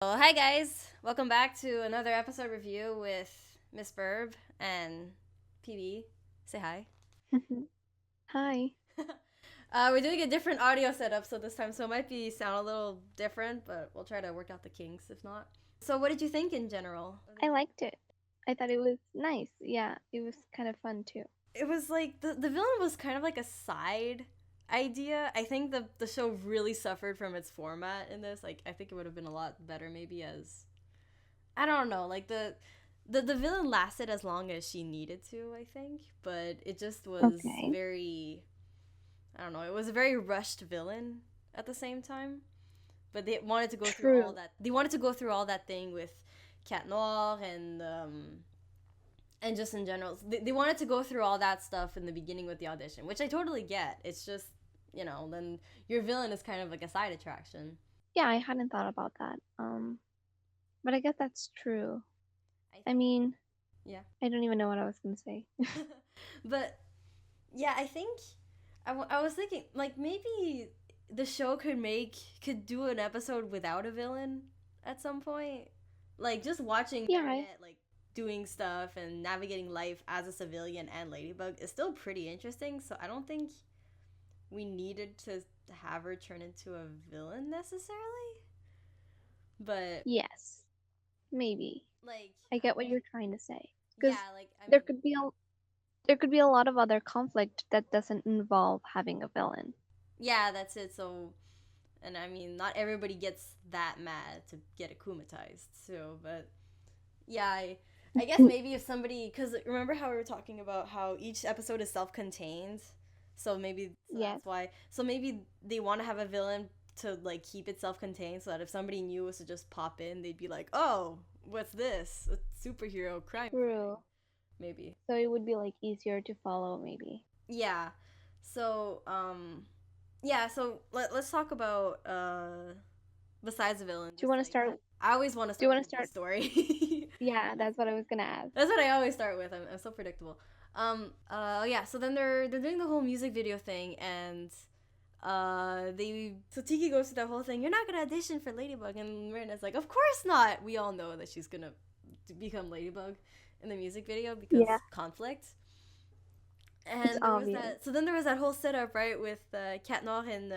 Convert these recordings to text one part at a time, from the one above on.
Well, hi guys! Welcome back to another episode review with Miss Birb and PB. Say hi. Hi. We're doing a different audio setup so this time, so it might be sound a little different, but we'll try to work out the kinks if not. So, what did you think in general? I liked it. I thought it was nice. Yeah, it was kind of fun too. It was like the villain was kind of like a side idea. I think the show really suffered from its format in this. Like, I think it would have been a lot better maybe as I don't know, like the villain lasted as long as she needed to, I think, but it just was Okay. very I don't know, it was a very rushed villain at the same time. But they wanted to go through all True. that. They wanted to go through all that thing with Cat Noir and just in general. They wanted to go through all that stuff in the beginning with the audition, which I totally get. It's just, then your villain is kind of like a side attraction. Yeah, I hadn't thought about that. But I guess that's true. I I think mean, yeah. I don't even know what I was gonna say. But yeah, I think I was thinking like maybe the show could do an episode without a villain at some point. Like just watching Yeah, Marinette like doing stuff and navigating life as a civilian and Ladybug is still pretty interesting. So I don't think we needed to have her turn into a villain necessarily. But yes, maybe. like I get what you're trying to say. Because yeah, like I there mean could be a there could be a lot of other conflict that doesn't involve having a villain. yeah, that's it. So and I mean, not everybody gets that mad to get akumatized. So, but yeah, I guess maybe if somebody, because remember how we were talking about how each episode is self-contained, so Yes. that's why. So maybe they want to have a villain to like keep it self-contained, so that if somebody new was to just pop in, they'd be like, "Oh, what's this? A superhero crime thing?" True. Maybe. So it would be like easier to follow, maybe. Yeah. So, yeah. So let's talk about besides the villain, Do you just want to like start? I always want to Do you start want with to a good start? story. Yeah, that's what I was gonna ask. That's what I always start with. I'm so predictable. Yeah. So then they're doing the whole music video thing, and they so Tiki goes to that whole thing. You're not gonna audition for Ladybug, and Miranda's like, of course not. We all know that she's gonna become Ladybug in the music video because Yeah, conflict. it's And there was obvious. that. So then there was that whole setup, right, with Cat Noir and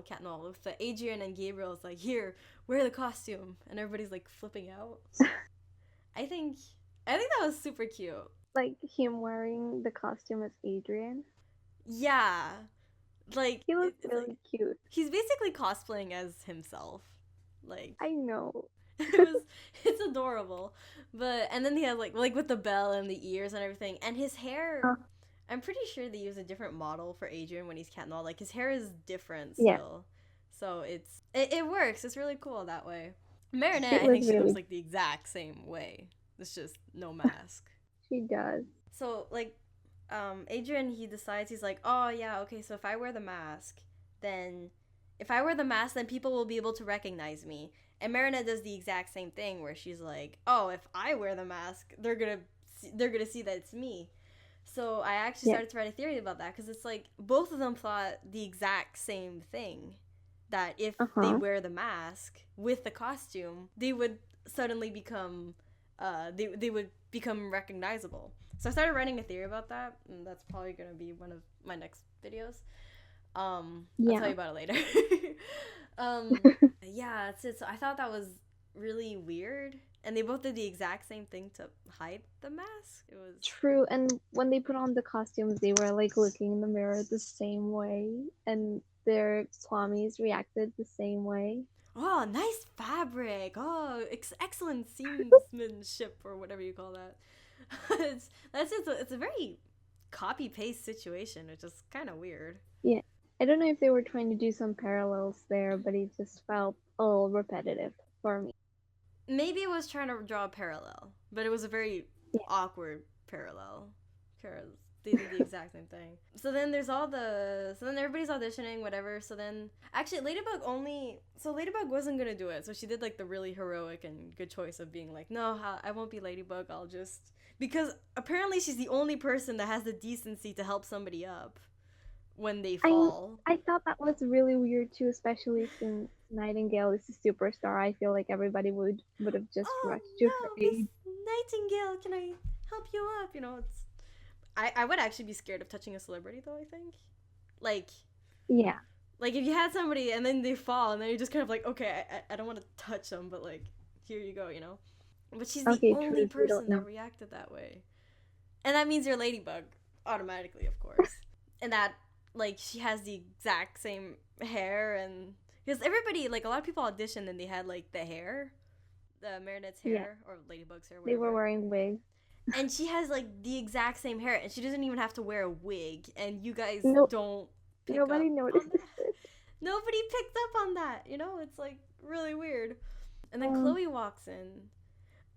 Cat Noir with Adrian and Gabriel's like, here, wear the costume, and everybody's like flipping out. I think, I think that was super cute. Like him wearing the costume as Adrian. Yeah, like He was it's like really cute. he's basically cosplaying as himself. Like I know. it was, it's adorable. But and then he has like with the bell and the ears and everything, and his hair. Uh, I'm pretty sure they use a different model for Adrian when he's Cat Noir. Like his hair is different yeah, still, so it works. It's really cool that way. it Marinette, I was think she looks really. like the exact same way. It's just no mask. She does. So like, Adrian he decides he's like, oh yeah, okay. So then if I wear the mask, then people will be able to recognize me. And Marinette does the exact same thing where she's like, oh, if I wear the mask, they're gonna see that it's me. So I actually Yeah. started to write a theory about that because it's like both of them thought the exact same thing, that if Uh they huh. wear the mask with the costume, they would suddenly become they would become recognizable. So I started writing a theory about that, and that's probably gonna be one of my next videos. I'll tell Yeah. you about it later. um, yeah, that's it. So I thought that was really weird, and they both did the exact same thing to hide the mask. It was True. And when they put on the costumes, they were like looking in the mirror the same way, and their plummies reacted the same way. oh, nice fabric. Oh, excellent seamsmanship or whatever you call that. It's a very copy paste situation, which is kind of weird. Yeah. I don't know if they were trying to do some parallels there, but it just felt a little repetitive for me. Maybe it was trying to draw a parallel, but it was a very awkward parallel because they did the exact same thing. So then everybody's auditioning, whatever. So then, actually, Ladybug wasn't gonna do it. So she did like the really heroic and good choice of being like, no, I won't be Ladybug. I'll just, because apparently she's the only person that has the decency to help somebody up when they I fall. I thought that was really weird too, especially since Nightingale is a superstar, I feel like everybody would have just Oh rushed to her no, Miss aid. Nightingale, can I help you up? You know, it's I would actually be scared of touching a celebrity though, I think. Like Yeah. like if you had somebody and then they fall and then you're just kind of like, okay, I don't want to touch them, but like here you go, you know. But she's the Okay, only true. You don't person know. that reacted that way. And that means you're Ladybug automatically, of course. And that like she has the exact same hair and because everybody like a lot of people auditioned and they had like the hair, the Marinette's Yeah. hair or Ladybug's hair, They were whatever. wearing wigs. And she has like the exact same hair and she doesn't even have to wear a wig and you guys No, don't pick nobody up on noticed that. it. Nobody picked up on that, you know? It's like really weird. And then Um, Chloe walks in.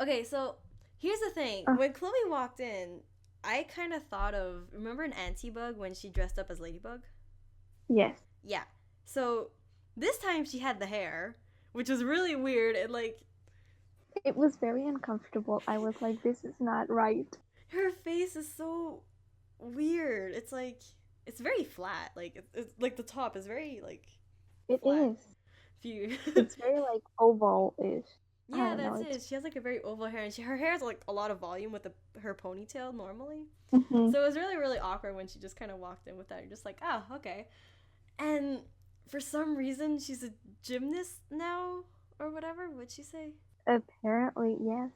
Okay, so here's the thing. uh, When Chloe walked in, I kind of thought of remember an Antibug when she dressed up as Ladybug? yes. Yeah. So this time she had the hair, which was really weird and like It was very uncomfortable. I was like, this is not right. her face is so weird. It's like it's very flat. Like it's like the top is very like It flat. is. If you It's very like oval-ish. I yeah, don't know. that's it. She has like a very oval hair, and her hair has like a lot of volume with her ponytail normally. Mm-hmm. So it was really really awkward when she just kind of walked in with that. You're just like, oh okay. And for some reason, she's a gymnast now or whatever. What'd she say? Apparently, yes.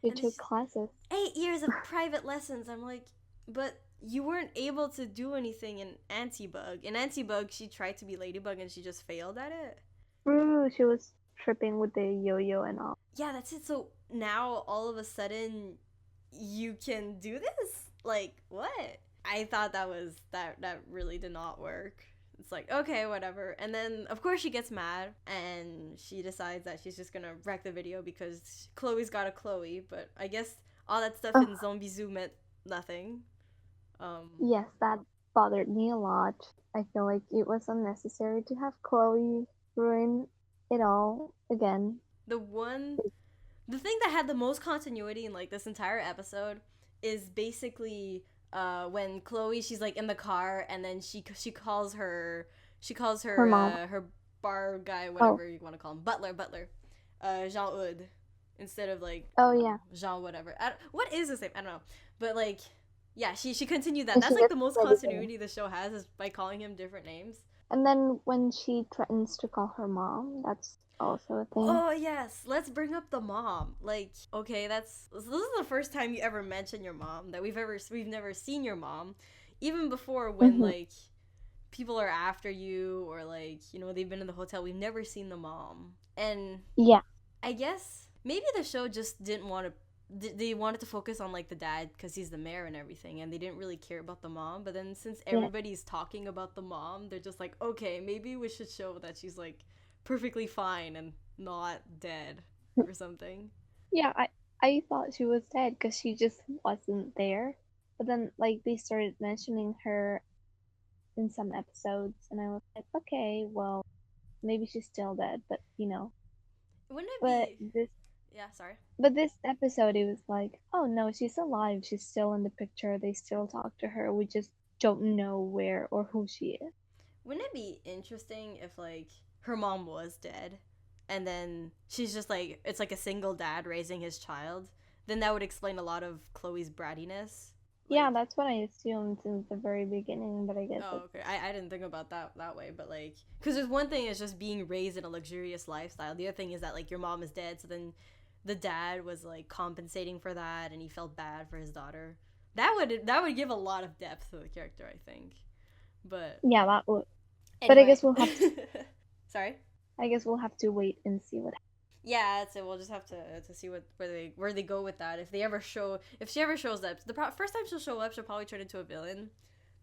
They And took classes. 8 years of private lessons. I'm like, but you weren't able to do anything in Antibug. In Antibug, she tried to be Ladybug and she just failed at it. Ooh, she was tripping with the yo-yo and all. Yeah, that's it. So now all of a sudden you can do this? Like, what? I thought that really did not work. It's like, okay, whatever. And then of course she gets mad and she decides that she's just gonna wreck the video because Chloe's got a Chloe, but I guess all that stuff in Zombie Zoo meant nothing. Yes, that bothered me a lot. I feel like it was unnecessary to have Chloe ruin it all again. The thing that had the most continuity in like this entire episode is basically when Chloe she's like in the car and then she calls her Her mom. her bar guy whatever you want to call him butler Jean Oud instead of like Oh yeah. Jean whatever what is his name I don't know but like yeah she continued that And that's she like the gets most everything. continuity the show has is by calling him different names. And then when she threatens to call her mom, that's also a thing. Oh yes, let's bring up the mom. Like, okay, this is the first time you ever mention your mom that we've never seen your mom, even before when like people are after you or like you know they've been in the hotel. We've never seen the mom, and Yeah. I guess maybe the show just didn't want to. They wanted to focus on like the dad because he's the mayor and everything, and they didn't really care about the mom. But then since everybody's talking about the mom, they're just like, okay, maybe we should show that she's like perfectly fine and not dead or something. Yeah, I thought she was dead because she just wasn't there. But then like they started mentioning her in some episodes, and I was like, okay, well, maybe she's still dead, but you know. Wouldn't it But be? this Yeah, sorry. but this episode, it was like, oh no, she's alive. She's still in the picture. They still talk to her. We just don't know where or who she is. Wouldn't it be interesting if like her mom was dead, and then she's just like it's like a single dad raising his child? Then that would explain a lot of Chloe's brattiness. Like, Yeah, that's what I assumed since the very beginning, but I guess oh, okay. I didn't think about that way, but like, because there's one thing is just being raised in a luxurious lifestyle. The other thing is that like your mom is dead, so then the dad was like compensating for that, and he felt bad for his daughter. That would give a lot of depth to the character, I think. But yeah, that would. anyway. But I guess we'll have to. Sorry. I guess we'll have to wait and see what happens. Yeah, so we'll just have to see where they go with that. If she ever shows up, first time she'll show up, she'll probably turn into a villain.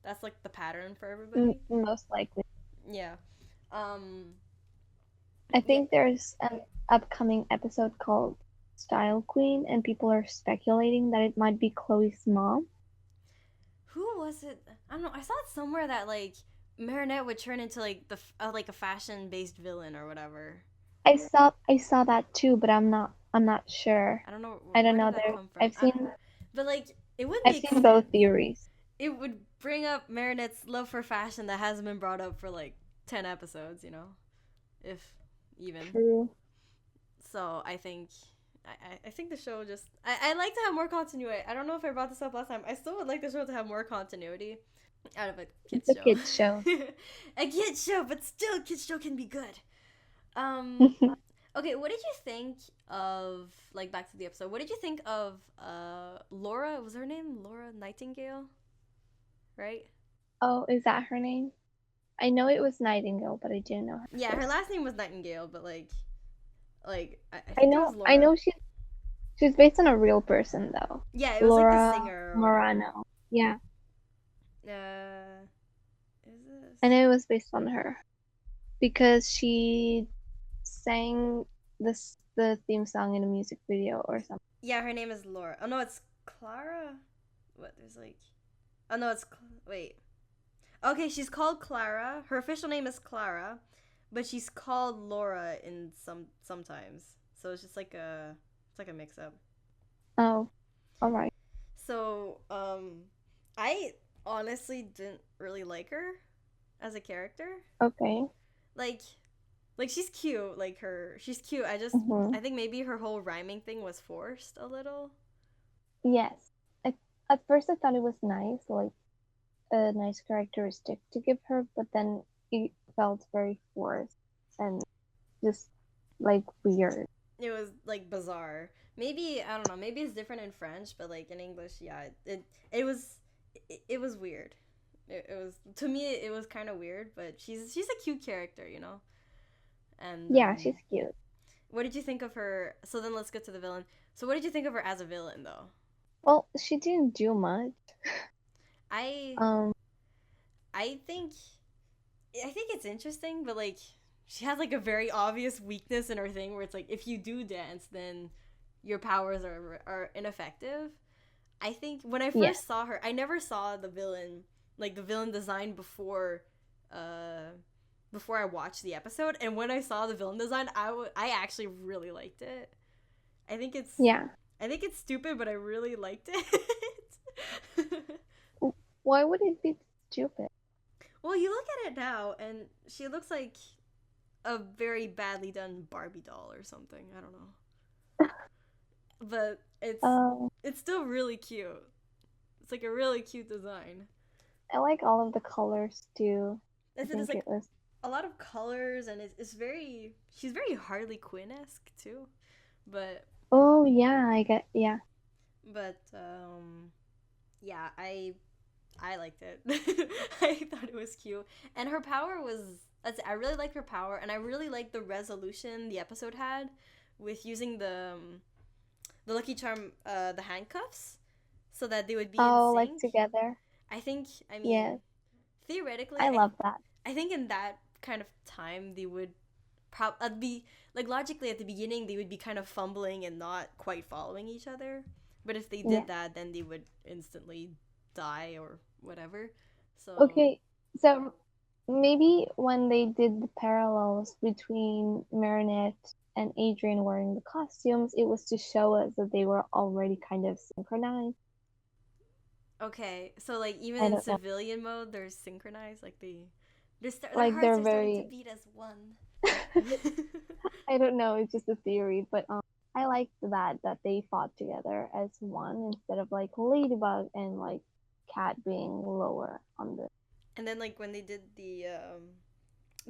That's like the pattern for everybody. Most likely. Yeah. I think there's an upcoming episode called Style Queen, and people are speculating that it might be Chloe's mom. Who was it? I don't know. I saw it somewhere that like Marinette would turn into like like a fashion based villain or whatever. I saw that too, but I'm not sure. I don't know. I don't know. I've seen both theories. It would bring up Marinette's love for fashion that hasn't been brought up for like 10 episodes. You know, if even. True. So I think I think the show just I like to have more continuity. I don't know if I brought this up last time. I still would like the show to have more continuity out of a It's kids a show. kids show. A kids show, but still, a kids show can be good. Um, okay, what did you think of, like, back to the episode? What did you think of Laura? Was her name Laura Nightingale? Right? Oh, is that her name? I know it was Nightingale, but I didn't know her. Yeah, her last name was Nightingale, but like I I think it was Laura. I know she's based on a real person though. Yeah, it was like the Laura singer or whatever. Morano. Yeah, Is this? I know it was based on her because she sang the theme song in a music video or something. Yeah, her name is Laura. Oh no, it's Clara. What? There's like. Oh no, it's wait. Okay, she's called Clara. Her official name is Clara, but she's called Laura in sometimes. So it's just like a mix up. Oh, all right. So, I honestly didn't really like her as a character. Okay. Like she's cute. She's cute. I think maybe her whole rhyming thing was forced a little. Yes. At first I thought it was nice, like a nice characteristic to give her, but then it felt very forced and just like weird. It was like bizarre. Maybe I don't know. Maybe it's different in French, but like in English, yeah, it was weird. It was, to me, it was kind of weird, but she's a cute character, you know. And Yeah, she's cute. what did you think of her? So then let's get to the villain. So what did you think of her as a villain, though? Well, she didn't do much. I I think it's interesting, but like she has like a very obvious weakness in her thing where it's like if you do dance, then your powers are ineffective. I think when I first saw her, I never saw the villain, like the villain design before I watched the episode, and when I saw the villain design, I actually really liked it. I think it's stupid, but I really liked it. Why would it be stupid? Well, you look at it now, and she looks like a very badly done Barbie doll or something. I don't know. But it's still really cute. It's like a really cute design. I like all of the colors too. It's like a lot of colors, and she's very Harley Quinn-esque too. But oh yeah, yeah. But yeah, I liked it. I thought it was cute, and her power was. I really liked her power, and I really liked the resolution the episode had with using the Lucky Charm, the handcuffs, so that they would be in sync. Like together. I mean, theoretically, I love that. I think in that kind of time they would be like logically at the beginning they would be kind of fumbling and not quite following each other. But if they did that, then they would instantly die or whatever. So okay, so maybe when they did the parallels between Marinette and Adrian wearing the costumes, it was to show us that they were already kind of synchronized. Okay, so like even in civilian mode, they're synchronized. Like their like hearts are starting to beat as one. I don't know. It's just a theory, but I liked that they fought together as one instead of like Ladybug and like Cat being lower on the. And then like when they did the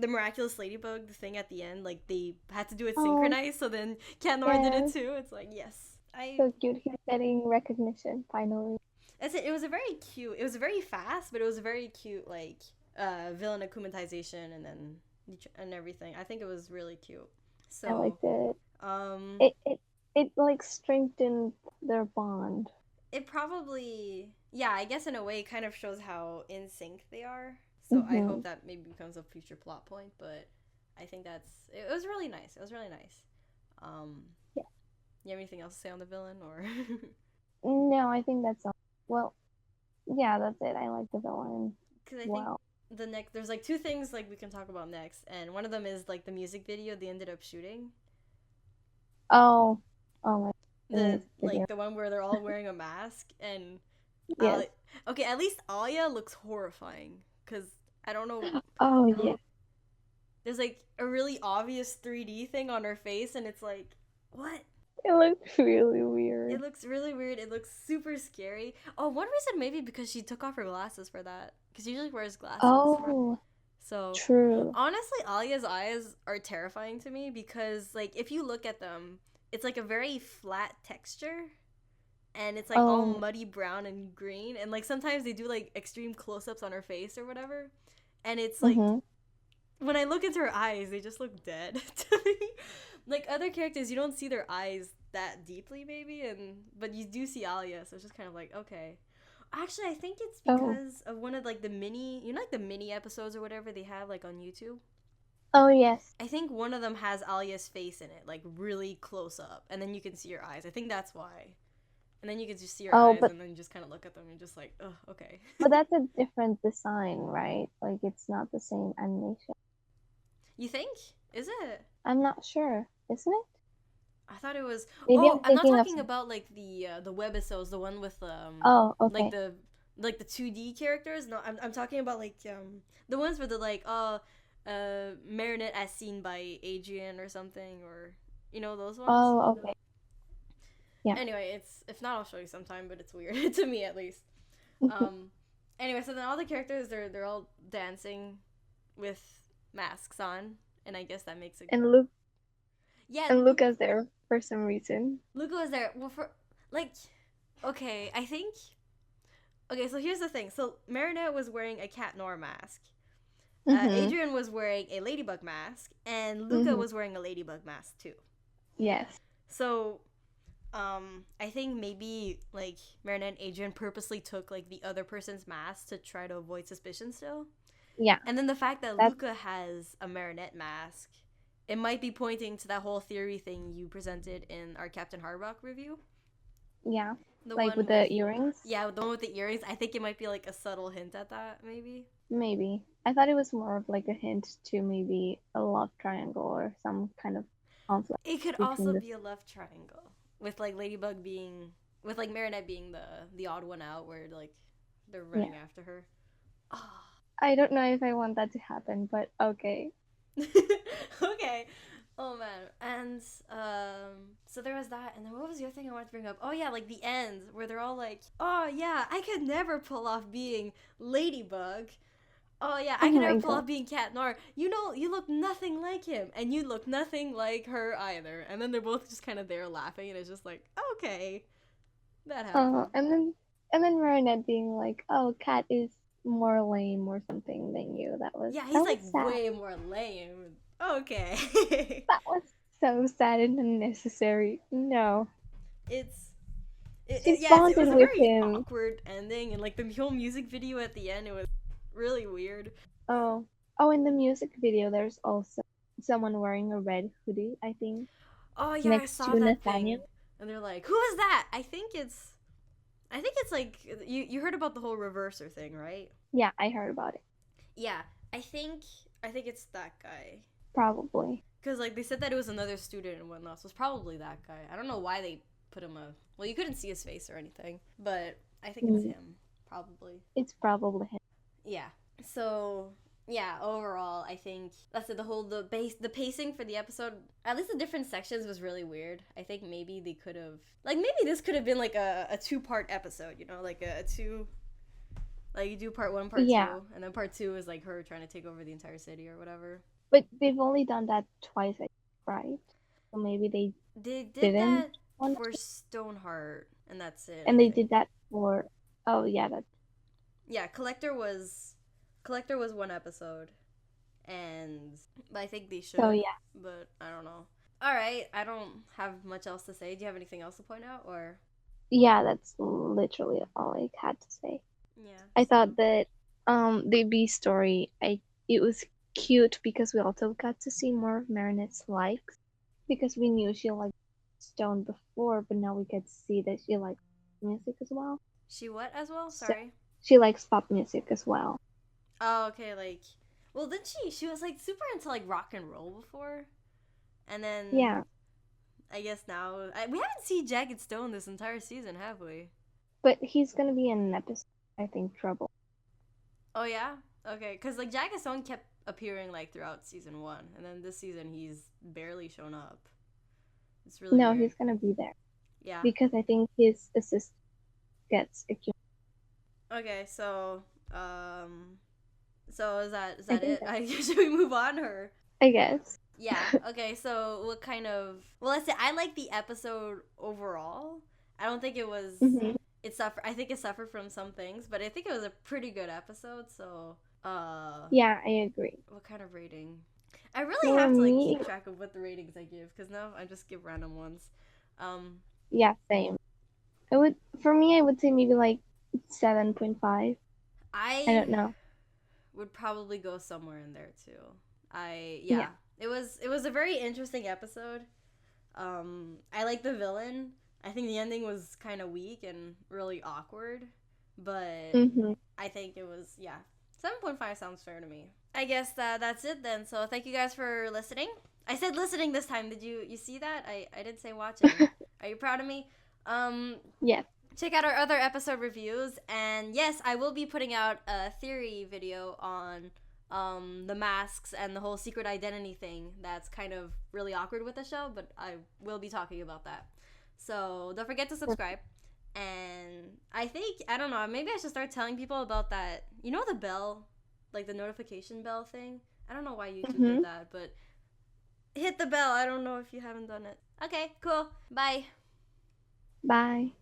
Miraculous Ladybug, the thing at the end, like they had to do it synchronized. So then Cat Noir did it too. It's like so cute. He's getting recognition finally. It was a very cute. It was very fast, but it was a very cute like villain akumatization and everything. I think it was really cute. So I liked it. It like strengthened their bond. It probably, yeah, I guess in a way it kind of shows how in sync they are. So I hope that maybe becomes a future plot point, but I think it was really nice. It was really nice. Yeah. You have anything else to say on the villain or? No, I think that's all. Well, yeah, that's it. I like the villain. Because I think there's like two things like we can talk about next, and one of them is like the music video they ended up shooting. Oh my. The one where they're all wearing a mask and okay, at least Alia looks horrifying because I don't know. Oh yeah. there's like a really obvious 3D thing on her face, and it's like, what? It looks really It weird. looks really weird. It looks super scary. Oh, one reason maybe because she took off her glasses for that. Because she usually wears glasses. Oh, So, true. honestly, Alia's eyes are terrifying to me because, like, if you look at them, it's like a very flat texture. And it's like all Oh, muddy brown and green. And, like, sometimes they do, like, extreme close ups on her face or whatever. And it's like, mm-hmm. when I look into her eyes, they just look dead to me. Like other characters, you don't see their eyes that deeply, maybe, but you do see Alia, so it's just kind of like, okay. Actually, I think it's Oh. because of one of like the mini, like the mini episodes or whatever they have like on YouTube. Oh, yes. I think one of them has Alia's face in it, like really close up, and then you can see her eyes. I think that's why. And then you can just see her eyes, and then you just kind of look at them and just like, oh, okay. But that's a different design, right? Like, it's not the same animation. You think? Is it? I'm not sure. Isn't it? I thought it was. Maybe I'm not talking about like the webisodes, the one with Oh, okay. like the 2D characters. No, I'm talking about like the ones where the like Marinette as seen by Adrian or something, or you know those ones. Oh, okay. Yeah. Anyway, it's if not, I'll show you sometime, but it's weird to me at least. Anyway, so then all the characters they're all dancing with masks on, and I guess that makes it. And Luke. Yeah. And Luca's there for some reason. Luca was there. Well, for like, okay, I think. Okay, so here's the thing. So Marinette was wearing a Cat Noir mask. Adrian was wearing a Ladybug mask, and Luca was wearing a Ladybug mask too. Yes. So, I think maybe like Marinette and Adrian purposely took like the other person's mask to try to avoid suspicion still. Yeah. And then the fact that Luca has a Marinette mask, it might be pointing to that whole theory thing you presented in our Captain Harbaugh review. Yeah. The like with the earrings? Yeah, the one with the earrings. I think it might be like a subtle hint at that, maybe. Maybe. I thought it was more of like a hint to maybe a love triangle or some kind of conflict. It could also be a love triangle. With like Ladybug being with like Marinette being the odd one out where like they're running after her. Oh. I don't know if I want that to happen, but okay. Okay. Oh man. And so there was that, and then what was the other thing I wanted to bring up? Oh yeah, like the end where they're all like, oh yeah, I could never pull off being Ladybug. Oh yeah, I could never pull off being Cat Noir. You know, you look nothing like him, and you look nothing like her either. And then they're both just kind of there laughing, and it's just like, okay, that happened. And then Marinette being like, oh, Cat is more lame or something than you. That was he's like sad. Way more lame. Okay. That was so sad and unnecessary. No. It was a very awkward ending, and like the whole music video at the end, it was really weird. Oh, in the music video, there's also someone wearing a red hoodie, I think. Oh yeah, I saw that thing. And they're like, "Who is that?" I think it's like you heard about the whole reverser thing, right? Yeah, I heard about it. Yeah, I think it's that guy. Probably. Because like they said that it was another student and whatnot, so it's probably that guy. I don't know why they put him well, you couldn't see his face or anything, but I think it's him, probably. It's probably him. Yeah. So yeah, overall, I think that's it. The pacing for the episode, at least the different sections, was really weird. I think maybe they could have maybe this could have been like a 2-part episode, you know, like a 2. Like you do part 1, part 2, and then part 2 is like her trying to take over the entire city or whatever. But they've only done that twice, right? So maybe they did that for Stoneheart, and that's it. And they did that for Collector was 1 episode, but I think they should. Oh yeah. But I don't know. All right, I don't have much else to say. Do you have anything else to point out, or? Yeah, that's literally all I had to say. Yeah. I thought that the B story, it was cute because we also got to see more of Marinette's likes, because we knew she liked Stone before, but now we get to see that she likes music as well. She what as well? Sorry. So, she likes pop music as well. Oh, okay. Like, well, then she was like super into like rock and roll before, and then I guess now we haven't seen Jagged Stone this entire season, have we? But he's gonna be in an episode, I think, Trouble. Oh yeah. Okay, because like Jagged Stone kept appearing like throughout season 1, and then this season he's barely shown up. It's really No, weird. he's gonna be there. Yeah. Because I think his assistant gets accused. Okay, so is that it? Should we move on, or? I guess. Yeah. Okay. So what kind of? Well, let's say I like the episode overall. I don't think it was. Mhm. It suffered. I think it suffered from some things, but I think it was a pretty good episode. So. Yeah, I agree. What kind of rating? I really have to like me, keep track of what the ratings I give, because now I just give random ones. Yeah, same. I would say maybe like 7.5. I don't know. Would probably go somewhere in there too. Yeah. It was a very interesting episode. I like the villain. I think the ending was kind of weak and really awkward, but I think it was 7.5 sounds fair to me. I guess that's it then. So thank you guys for listening. I said listening this time. Did you see that? I didn't say watching. Are you proud of me? Yes. Check out our other episode reviews, and yes, I will be putting out a theory video on the masks and the whole secret identity thing that's kind of really awkward with the show, but I will be talking about that. So don't forget to subscribe. And I think, I don't know, maybe I should start telling people about that, you know, the bell, like the notification bell thing. I don't know why YouTube did that, but hit the bell. I don't know if you haven't done it. Okay, cool. Bye. Bye.